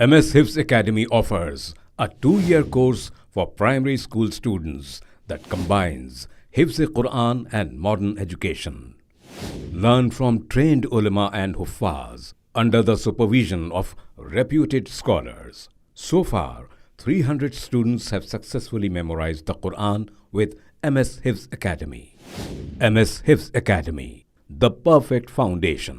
MS Hifz Academy offers a 2-year course for primary school students that combines Hifz Quran and modern education. Learn from trained ulama and huffaz under the supervision of reputed scholars. So far, 300 students have successfully memorized the Quran with MS Hifz Academy. MS Hifz Academy, the perfect foundation.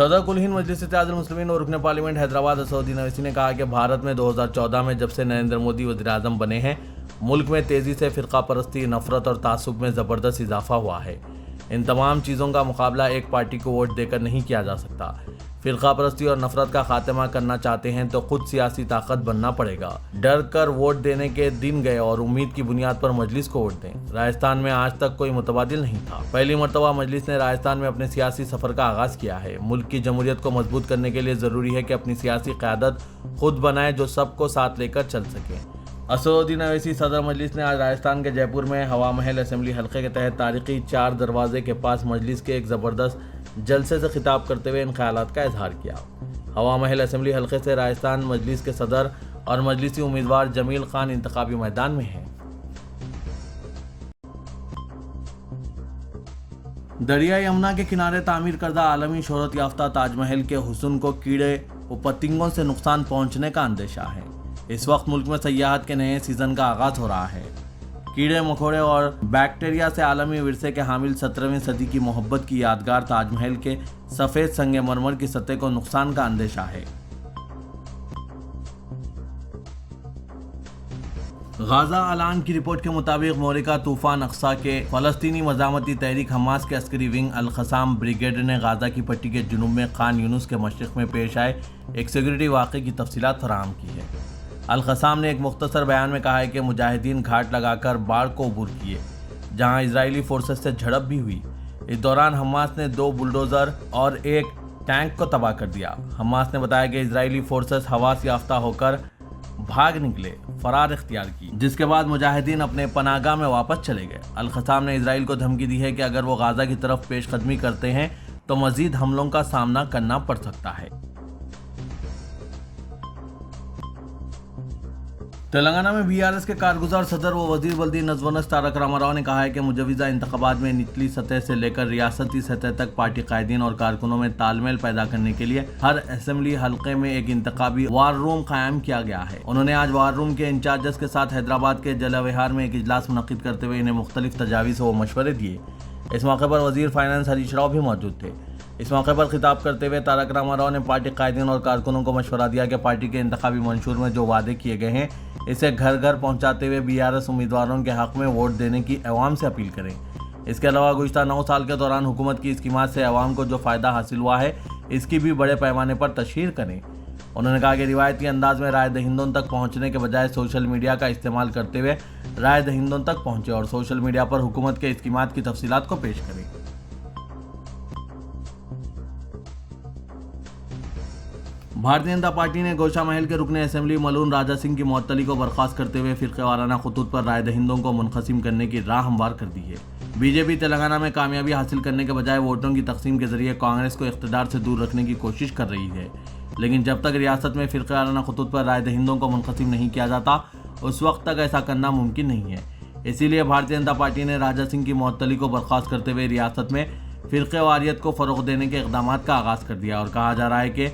صدر کل ہند مجلس اتحاد المسلمین اور رکن parliament Hyderabad Asaduddin Owaisi نے کہا کہ بھارت میں 2014 میں جب سے نریندر مودی وزیر اعظم بنے ہیں، ملک میں تیزی سے فرقہ پرستی، نفرت اور تعصب میں زبردست اضافہ ہوا ہے۔ ان تمام چیزوں کا مقابلہ ایک پارٹی کو ووٹ دے کر نہیں کیا جا سکتا۔ فرقہ پرستی اور نفرت کا خاتمہ کرنا چاہتے ہیں تو خود سیاسی طاقت بننا پڑے گا۔ ڈر کر ووٹ دینے کے دن گئے اور امید کی بنیاد پر مجلس کو ووٹ دیں۔ راجستھان میں آج تک کوئی متبادل نہیں تھا۔ پہلی مرتبہ مجلس نے راجستھان میں اپنے سیاسی سفر کا آغاز کیا ہے۔ ملک کی جمہوریت کو مضبوط کرنے کے لیے ضروری ہے کہ اپنی سیاسی قیادت خود بنائے جو سب کو ساتھ لے کر چل سکے۔ اسدالدین اویسی صدر مجلس نے آج راجستھان کے جے پور میں ہوا محل اسمبلی حلقے کے تحت تاریخی 4 دروازے کے پاس مجلس کے ایک زبردست جلسے سے خطاب کرتے ہوئے ان خیالات کا اظہار کیا۔ ہوا محل اسمبلی حلقے سے راجستھان مجلس کے صدر اور مجلسی امیدوار جمیل خان انتخابی میدان میں ہیں۔ دریائے یمنا کے کنارے تعمیر کردہ عالمی شہرت یافتہ تاج محل کے حسن کو کیڑے و پتنگوں سے نقصان پہنچنے کا اندیشہ ہے۔ اس وقت ملک میں سیاحت کے نئے سیزن کا آغاز ہو رہا ہے۔ کیڑے مکوڑے اور بیکٹیریا سے عالمی ورثے کے حامل 17ویں صدی کی محبت کی یادگار تاج محل کے سفید سنگ مرمر کی سطح کو نقصان کا اندیشہ ہے۔ غازہ اعلان کی رپورٹ کے مطابق مورکہ طوفان اقصیٰ کے فلسطینی مزاحمتی تحریک حماس کے عسکری ونگ القسام بریگیڈ نے غازہ کی پٹی کے جنوب میں خان یونس کے مشرق میں پیش آئے ایک سیکورٹی واقعے کی تفصیلات فراہم کی ہے۔ القسام نے ایک مختصر بیان میں کہا ہے کہ مجاہدین گھاٹ لگا کر باڑ کو عبور کیے، جہاں اسرائیلی فورسز سے جھڑپ بھی ہوئی۔ اس دوران حماس نے 2 بلڈوزر اور ایک ٹینک کو تباہ کر دیا۔ حماس نے بتایا کہ اسرائیلی فورسز حواس یافتہ ہو کر بھاگ نکلے، فرار اختیار کی، جس کے بعد مجاہدین اپنے پناہ گاہ میں واپس چلے گئے۔ القسام نے اسرائیل کو دھمکی دی ہے کہ اگر وہ غازہ کی طرف پیش قدمی کرتے ہیں تو مزید حملوں کا سامنا کرنا پڑ سکتا ہے۔ تلنگانہ میں BRS کے کارگزار صدر و وزیر بلدی نظم و نسق تارک راما راؤ نے کہا ہے کہ مجوزہ انتخابات میں نچلی سطح سے لے کر ریاستی سطح تک پارٹی قائدین اور کارکنوں میں تال میل پیدا کرنے کے لیے ہر اسمبلی حلقے میں ایک انتخابی وار روم قائم کیا گیا ہے۔ انہوں نے آج وار روم کے انچارجز کے ساتھ حیدرآباد کے جلا وہار میں ایک اجلاس منعقد کرتے ہوئے انہیں مختلف تجاویز و مشورے دیے۔ اس موقع پر وزیر فائنانس ہریش راؤ بھی موجود تھے۔ اس موقع پر خطاب کرتے ہوئے تارک راما راؤ نے پارٹی قائدین اور کارکنوں کو مشورہ دیا کہ پارٹی کے انتخابی منشور میں جو وعدے کیے گئے ہیں اسے گھر گھر پہنچاتے ہوئے BRS امیدواروں کے حق میں ووٹ دینے کی عوام سے اپیل کریں۔ اس کے علاوہ گزشتہ 9 سال کے دوران حکومت کی اسکیمات سے عوام کو جو فائدہ حاصل ہوا ہے اس کی بھی بڑے پیمانے پر تشہیر کریں۔ انہوں نے کہا کہ روایتی انداز میں رائے دہندوں تک پہنچنے کے بجائے سوشل میڈیا کا استعمال کرتے ہوئے رائے دہندوں تک پہنچے اور سوشل میڈیا پر حکومت کے اسکیمات کی تفصیلات کو پیش کریں۔ بھارتیہ جنتا پارٹی نے گوشہ محل کے رکن اسمبلی ملون راجہ سنگھ کی معطلی کو برخاست کرتے ہوئے فرقہ وارانہ خطوط پر رائے دہندوں کو منقسم کرنے کی راہ ہموار کر دی ہے۔ BJP تلنگانہ میں کامیابی حاصل کرنے کے بجائے ووٹوں کی تقسیم کے ذریعے کانگریس کو اقتدار سے دور رکھنے کی کوشش کر رہی ہے، لیکن جب تک ریاست میں فرقہ وارانہ خطوط پر رائے دہندوں کو منقسم نہیں کیا جاتا اس وقت تک ایسا کرنا ممکن نہیں ہے۔ اسی لیے بھارتیہ جنتا پارٹی نے راجہ سنگھ کی معطلی کو برخاست کرتے ہوئے ریاست میں فرقہ واریت کو فروغ دینے کے اقدامات کا آغاز کر دیا اور کہا جا رہا ہے کہ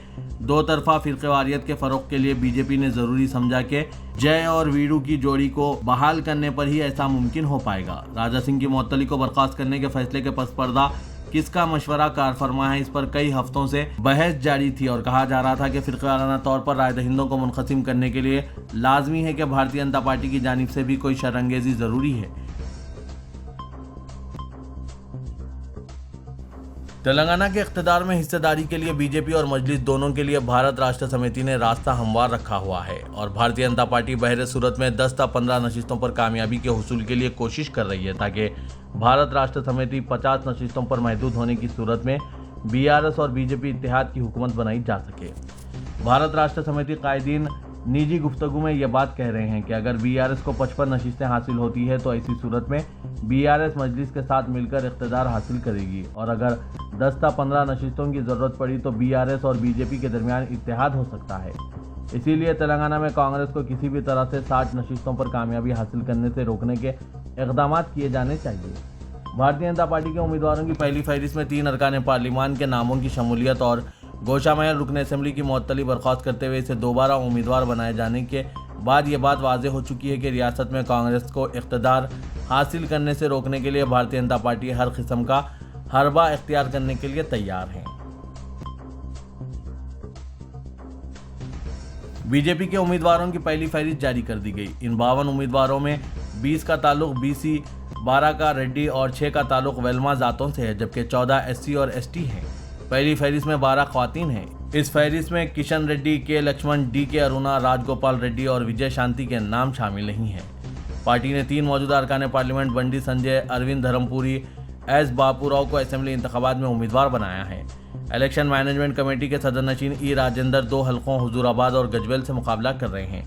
2 طرفہ فرقہ واریت کے فروغ کے لیے BJP نے ضروری سمجھا کہ جے اور ویڈو کی جوڑی کو بحال کرنے پر ہی ایسا ممکن ہو پائے گا۔ راجہ سنگھ کی معطلی کو برخاست کرنے کے فیصلے کے پس پردہ کس کا مشورہ کار فرما ہے، اس پر کئی ہفتوں سے بحث جاری تھی اور کہا جا رہا تھا کہ فرقہ وارانہ طور پر رائے دہندوں کو منقسم کرنے کے لیے لازمی ہے کہ بھارتیہ جنتا پارٹی کی جانب سے بھی کوئی شرانگیزی ضروری ہے۔ تلنگانہ کے اقتدار میں حصہ داری کے لیے BJP اور مجلس دونوں کے لیے بھارت راشٹر سمیتی نے راستہ ہموار رکھا ہوا ہے اور بھارتیہ جنتا پارٹی بہر صورت میں 10 تا 15 نشستوں پر کامیابی کے حصول کے لیے کوشش کر رہی ہے تاکہ بھارت راشٹر سمیتی 50 نشستوں پر محدود ہونے کی صورت میں BRS اور BJP اتحاد کی حکومت بنائی جا سکے۔ بھارت راشٹر سمیتی قائدین نجی گفتگو میں یہ بات کہہ رہے ہیں کہ اگر BRS کو 55 نشستیں حاصل ہوتی ہے تو ایسی صورت میں BRS مجلس کے ساتھ مل کر اقتدار حاصل کرے گی اور اگر 10 تا 15 نشستوں کی ضرورت پڑی تو BRS اور BJP کے درمیان اتحاد ہو سکتا ہے۔ اسی لیے تلنگانہ میں کانگریس کو کسی بھی طرح سے 60 نشستوں پر کامیابی حاصل کرنے سے روکنے کے اقدامات کیے جانے چاہیے۔ بھارتیہ جنتا پارٹی کے امیدواروں کی پہلی فہرست میں 3 ارکان پارلیمان کے ناموں کی شمولیت اور گوشہ محل رکن اسمبلی کی معطلی برخاست کرتے ہوئے اسے دوبارہ امیدوار بنائے جانے کے بعد یہ بات واضح ہو چکی ہے کہ ریاست میں کانگریس کو اقتدار حاصل کرنے سے روکنے کے لیے بھارتیہ جنتا پارٹی ہر قسم کا حربہ اختیار کرنے کے لیے تیار ہے۔ بی جے پی کے امیدواروں کی پہلی فہرست جاری کر دی گئی۔ ان 52 امیدواروں میں 20 کا تعلق بی سی، 12 کا ریڈی اور 6 کا تعلق ویلما ذاتوں سے ہے، جبکہ 14 ایس سی اور ایس ٹی ہیں۔ پہلی فہرست میں 12 خواتین ہیں۔ اس فہرست میں کشن ریڈی، کے لکشمن، ڈی کے ارونا، راج گوپال ریڈی اور وجے شانتی کے نام شامل نہیں ہیں۔ پارٹی نے 3 موجودہ ارکان پارلیمنٹ بنڈی سنجے، اروند دھرم پوری، ایس باپو راؤ کو اسمبلی انتخابات میں امیدوار بنایا ہے۔ الیکشن مینجمنٹ کمیٹی کے صدر نشین ای راجندر 2 حلقوں حضور آباد اور گجویل سے مقابلہ کر رہے ہیں۔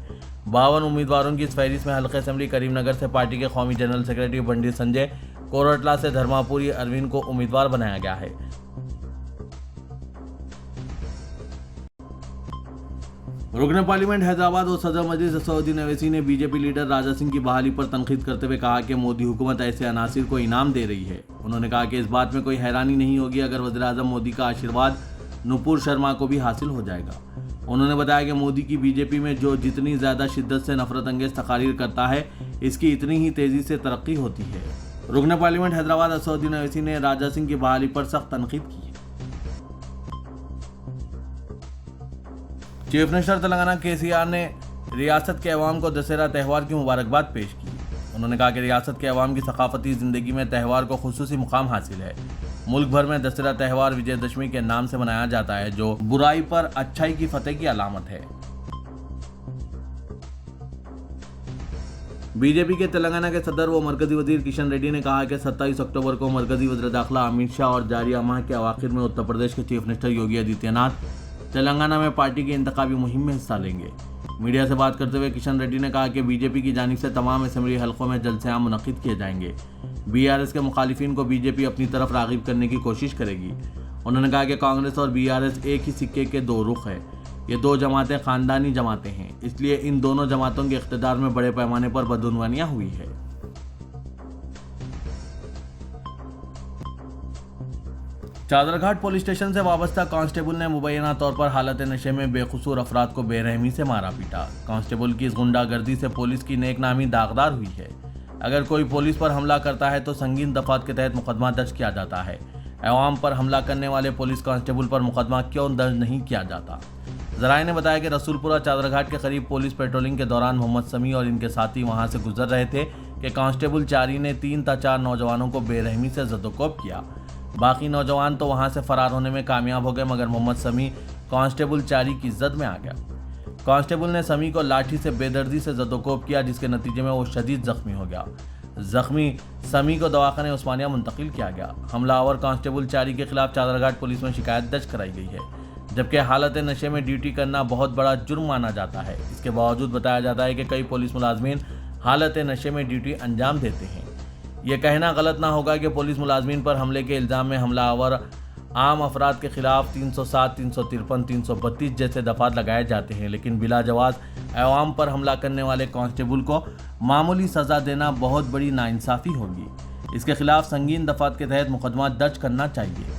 52 امیدواروں کی اس فہرست میں حلقہ اسمبلی کریم نگر سے پارٹی کے قومی جنرل سیکرٹری بنڈی سنجے، کورٹلہ سے دھرما پوری اروند کو امیدوار بنایا گیا ہے۔ رکن پارلیمنٹ حیدرآباد اور صدر مجلس اسدالدین اویسی نے بی جے پی لیڈر راجا سنگھ کی بحالی پر تنقید کرتے ہوئے کہا کہ مودی حکومت ایسے عناصر کو انعام دے رہی ہے۔ انہوں نے کہا کہ اس بات میں کوئی حیرانی نہیں ہوگی اگر وزیراعظم مودی کا آشیرواد نپور شرما کو بھی حاصل ہو جائے گا۔ انہوں نے بتایا کہ مودی کی بی جے پی میں جو جتنی زیادہ شدت سے نفرت انگیز تقاریر کرتا ہے، اس کی اتنی ہی تیزی سے ترقی ہوتی ہے۔ رکن پارلیمنٹ حیدرآباد اسدالدین اویسی نے راجا سنگھ کی بحالی پر سخت تنقید کی۔ چیف منسٹر تلنگانہ کے سی آر نے ریاست کے عوام کو دسہرہ تہوار کی مبارکباد پیش کی۔ انہوں نے کہا کہ ریاست کے عوام کی ثقافتی زندگی میں تہوار کو خصوصی مقام حاصل ہے۔ ملک بھر میں دسہرہ تہوار وجے دشمی کے نام سے منایا جاتا ہے، جو برائی پر اچھائی کی فتح کی علامت ہے۔ بی جے پی کے تلنگانہ کے صدر و مرکزی وزیر کشن ریڈی نے کہا کہ 27 اکتوبر کو مرکزی وزیر داخلہ امت شاہ اور جاریہ ماہ کے اواخر میں اتر پردیش کے چیف منسٹر یوگی آدتیہ ناتھ تلنگانہ میں پارٹی کی انتخابی مہم میں حصہ لیں گے۔ میڈیا سے بات کرتے ہوئے کشن ریڈی نے کہا کہ بی جے پی کی جانب سے تمام اسمبلی حلقوں میں جلسے عام منعقد کیے جائیں گے۔ بی آر ایس کے مخالفین کو بی جے پی اپنی طرف راغب کرنے کی کوشش کرے گی۔ انہوں نے کہا کہ کانگریس اور بی آر ایس ایک ہی سکے کے 2 رخ ہیں۔ یہ 2 جماعتیں خاندانی جماعتیں ہیں، اس لیے ان دونوں جماعتوں کے اقتدار میں بڑے پیمانے پر بدعنوانیاں ہوئی ہے۔ چادرگھاٹ پولیس اسٹیشن سے وابستہ کانسٹیبل نے مبینہ طور پر حالت نشے میں بے قصور افراد کو بے رحمی سے مارا پیٹا۔ کانسٹیبل کی اس غنڈہ گردی سے پولیس کی نیک نامی داغدار ہوئی ہے۔ اگر کوئی پولیس پر حملہ کرتا ہے تو سنگین دفعات کے تحت مقدمہ درج کیا جاتا ہے۔ عوام پر حملہ کرنے والے پولیس کانسٹیبل پر مقدمہ کیوں درج نہیں کیا جاتا؟ ذرائع نے بتایا کہ رسول پورہ چادرگھاٹ کے قریب پولیس پیٹرولنگ کے دوران محمد سمیع اور ان کے ساتھی وہاں سے گزر رہے تھے کہ کانسٹیبل چاری نے 3 تا 4 نوجوانوں کو بے رحمی سے زد و کوب کیا۔ باقی نوجوان تو وہاں سے فرار ہونے میں کامیاب ہو گئے، مگر محمد سمیع کانسٹیبل چاری کی زد میں آ گیا۔ کانسٹیبل نے سمیع کو لاٹھی سے بے دردی سے زد و کوب کیا، جس کے نتیجے میں وہ شدید زخمی ہو گیا۔ زخمی سمیع کو دواخانہ عثمانیہ منتقل کیا گیا۔ حملہ آور کانسٹیبل چاری کے خلاف چادرگھاٹ پولیس میں شکایت درج کرائی گئی ہے، جبکہ حالت نشے میں ڈیوٹی کرنا بہت بڑا جرم مانا جاتا ہے۔ اس کے باوجود بتایا جاتا ہے کہ کئی پولیس ملازمین حالت نشے میں ڈیوٹی انجام دیتے ہیں۔ یہ کہنا غلط نہ ہوگا کہ پولیس ملازمین پر حملے کے الزام میں حملہ آور عام افراد کے خلاف 307, 353, 332 جیسے دفعات لگائے جاتے ہیں، لیکن بلا جواز عوام پر حملہ کرنے والے کانسٹیبل کو معمولی سزا دینا بہت بڑی ناانصافی ہوگی۔ اس کے خلاف سنگین دفعات کے تحت مقدمہ درج کرنا چاہیے۔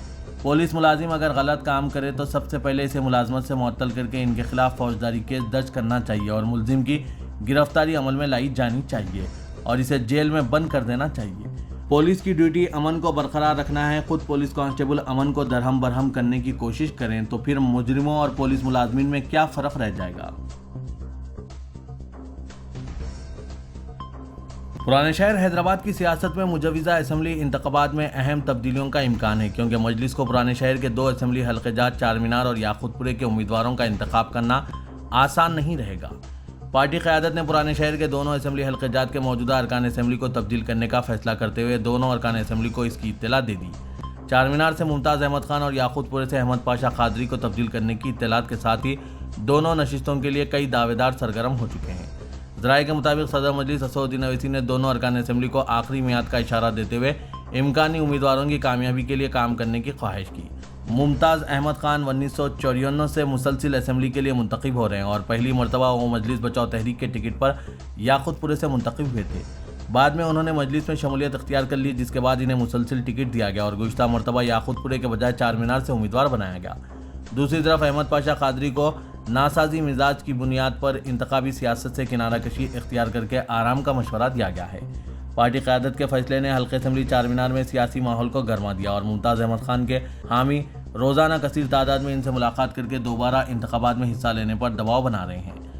پولیس ملازم اگر غلط کام کرے تو سب سے پہلے اسے ملازمت سے معطل کر کے ان کے خلاف فوجداری کیس درج کرنا چاہیے اور ملزم کی گرفتاری عمل میں لائی جانی چاہیے اور اسے جیل میں بند کر دینا چاہیے۔ پولیس کی ڈیوٹی امن کو برقرار رکھنا ہے۔ خود پولیس کانسٹیبل امن کو درہم برہم کرنے کی کوشش کریں تو پھر مجرموں اور پولیس ملازمین میں کیا فرق رہ جائے گا؟ پرانے شہر حیدرآباد کی سیاست میں مجوزہ اسمبلی انتخابات میں اہم تبدیلیوں کا امکان ہے، کیونکہ مجلس کو پرانے شہر کے 2 اسمبلی حلقہ جات چار مینار اور یاقوت پورے کے امیدواروں کا انتخاب کرنا آسان نہیں رہے گا۔ پارٹی قیادت نے پرانے شہر کے دونوں اسمبلی حلقہ جات کے موجودہ ارکان اسمبلی کو تبدیل کرنے کا فیصلہ کرتے ہوئے دونوں ارکان اسمبلی کو اس کی اطلاع دے دی۔ چار مینار سے ممتاز احمد خان اور یاقوت پورے سے احمد پاشا قادری کو تبدیل کرنے کی اطلاعات کے ساتھ ہی دونوں نشستوں کے لیے کئی دعوے دار سرگرم ہو چکے ہیں۔ ذرائع کے مطابق صدر مجلس اسدالدین اویسی نے دونوں ارکان اسمبلی کو آخری میعاد کا اشارہ دیتے ہوئے امکانی امیدواروں کی کامیابی کے لیے کام کرنے کی خواہش کی۔ ممتاز احمد خان 1954 سے مسلسل اسمبلی کے لیے منتخب ہو رہے ہیں اور پہلی مرتبہ وہ مجلس بچاؤ تحریک کے ٹکٹ پر یاقوت پورے سے منتخب ہوئے تھے۔ بعد میں انہوں نے مجلس میں شمولیت اختیار کر لی، جس کے بعد انہیں مسلسل ٹکٹ دیا گیا اور گزشتہ مرتبہ یاقوت پورے کے بجائے چار مینار سے امیدوار بنایا گیا۔ دوسری طرف احمد پاشا قادری کو ناسازی مزاج کی بنیاد پر انتخابی سیاست سے کنارہ کشی اختیار کر کے آرام کا مشورہ دیا گیا ہے۔ پارٹی قیادت کے فیصلے نے حلقہ اسمبلی چار مینار میں سیاسی ماحول کو گرما دیا اور ممتاز احمد خان کے حامی روزانہ کثیر تعداد میں ان سے ملاقات کر کے دوبارہ انتخابات میں حصہ لینے پر دباؤ بنا رہے ہیں۔